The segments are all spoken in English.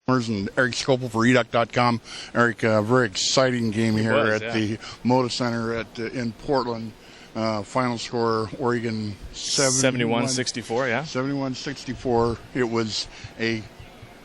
And Erik Skopil for Erik.com. Erik, very exciting game here at the Moda Center in Portland. Final score, Oregon 71-64, yeah. 71-64. It was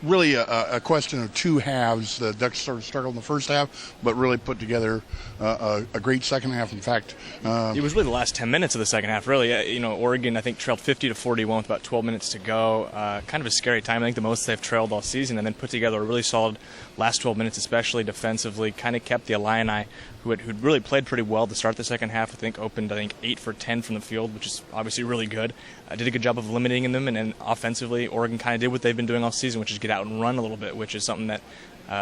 really a question of two halves. The Ducks sort of struggled in the first half, but really put together a great second half. In fact, it was really the last 10 minutes of the second half. Really, Oregon I think trailed 50-41 with about 12 minutes to go. Kind of a scary time. I think the most they've trailed all season, and then put together a really solid last 12 minutes, especially defensively. Kind of kept the Illini, who'd really played pretty well to start the second half. I think opened 8 for 10 from the field, which is obviously really good. Did a good job of limiting them, and then offensively, Oregon kind of did what they've been doing all season, which is get out and run a little bit, which is something that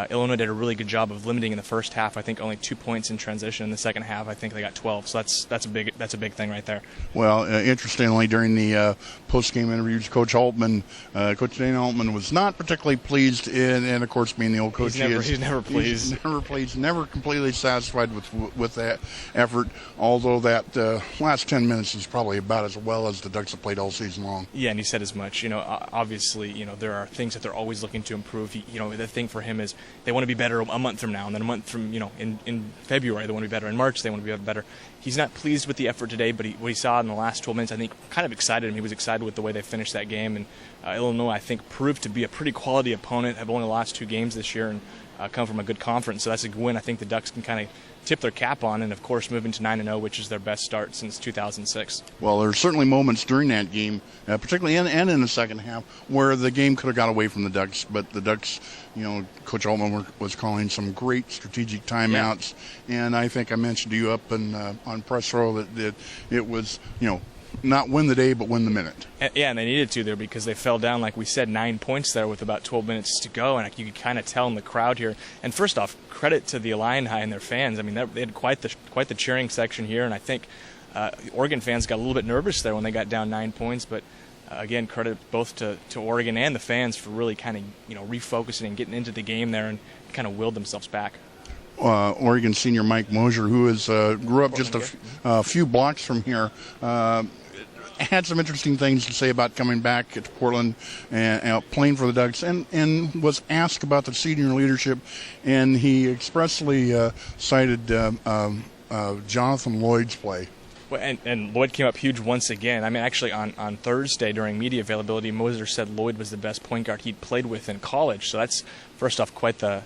Illinois did a really good job of limiting in the first half. I think only 2 points in transition. In the second half, I think they got 12. So that's a big thing right there. Well, interestingly, during the post-game interviews, Coach Dana Altman was not particularly pleased, and of course, being the old coach, he's never pleased. He's never pleased, never completely satisfied with that effort. Although that last 10 minutes is probably about as well as the Ducks have played all season long. Yeah, and he said as much. Obviously, there are things that they're always looking to improve. The thing for him is they want to be better a month from now, and then a month from, in February they want to be better. In March they want to be better. He's not pleased with the effort today, but what he saw in the last 12 minutes, I think, kind of excited him. He was excited with the way they finished that game, and Illinois, I think, proved to be a pretty quality opponent. Have only lost 2 games this year and come from a good conference, so that's a win I think the Ducks can kind of tip their cap on, and of course moving to 9-0, which is their best start since 2006. Well, there are certainly moments during that game, particularly and in the second half, where the game could have got away from the Ducks, but the Ducks, Coach Altman was calling some great strategic timeouts, and I think I mentioned to you up on press row that it was, not win the day, but win the minute. Yeah, and they needed to there because they fell down, like we said, 9 points there with about 12 minutes to go, and you could kind of tell in the crowd here. And first off, credit to the Illini and their fans. I mean, they had quite the cheering section here, and I think Oregon fans got a little bit nervous there when they got down 9 points. But again, credit both to Oregon and the fans for really kind of refocusing and getting into the game there and kind of willed themselves back. Oregon senior Mike Mosier, who grew up just a few blocks from here, had some interesting things to say about coming back to Portland and playing for the Ducks, and was asked about the senior leadership, and he expressly cited Jonathan Lloyd's play. Well, and Lloyd came up huge once again. I mean, actually, on Thursday during media availability, Moser said Lloyd was the best point guard he'd played with in college. So that's, first off, quite the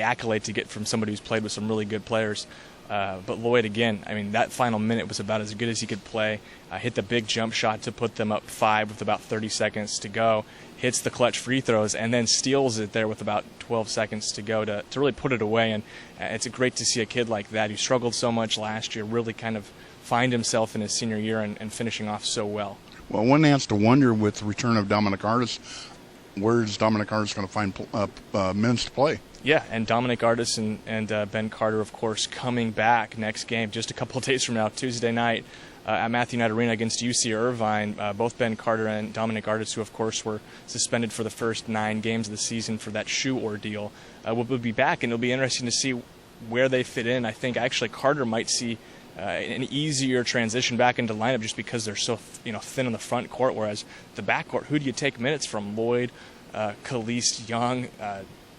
accolade to get from somebody who's played with some really good players. But Lloyd, again, I mean, that final minute was about as good as he could play. Hit the big jump shot to put them up 5 with about 30 seconds to go. Hits the clutch free throws and then steals it there with about 12 seconds to go to really put it away. And it's great to see a kid like that who struggled so much last year really kind of find himself in his senior year and finishing off so well. Well, one has to wonder with the return of Dominic Artis, where is Dominic Artis going to find minutes to play? Yeah, and Dominic Artis and Ben Carter, of course, coming back next game just a couple of days from now, Tuesday night, at Matthew Knight Arena against UC Irvine. Both Ben Carter and Dominic Artis, who, of course, were suspended for the first 9 games of the season for that shoe ordeal, will be back, and it'll be interesting to see where they fit in. I think, actually, Carter might see an easier transition back into lineup just because they're so thin on the front court, whereas the back court, who do you take minutes from? Lloyd, Caliste, Young,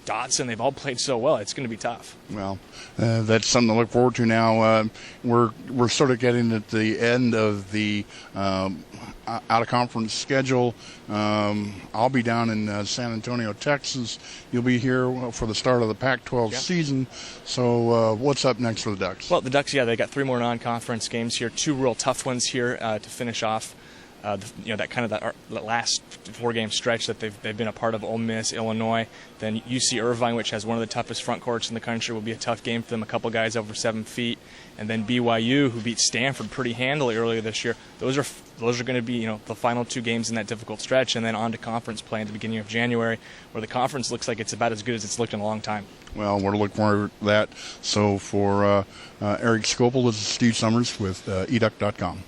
Dotson, they've all played so well. It's going to be tough. Well, that's something to look forward to now. We're sort of getting at the end of the out-of-conference schedule. I'll be down in San Antonio, Texas. You'll be here for the start of the Pac-12 season. So what's up next for the Ducks? Well, the Ducks, they got 3 more non-conference games here, 2 real tough ones here to finish off. That last 4-game stretch that they've been a part of. Ole Miss, Illinois, then UC Irvine, which has one of the toughest front courts in the country, will be a tough game for them. A couple guys over 7 feet, and then BYU, who beat Stanford pretty handily earlier this year. Those are going to be the final 2 games in that difficult stretch, and then on to conference play at the beginning of January, where the conference looks like it's about as good as it's looked in a long time. Well, we're looking forward to that. So for Erik Skopil, this is Steve Summers with Erik.com.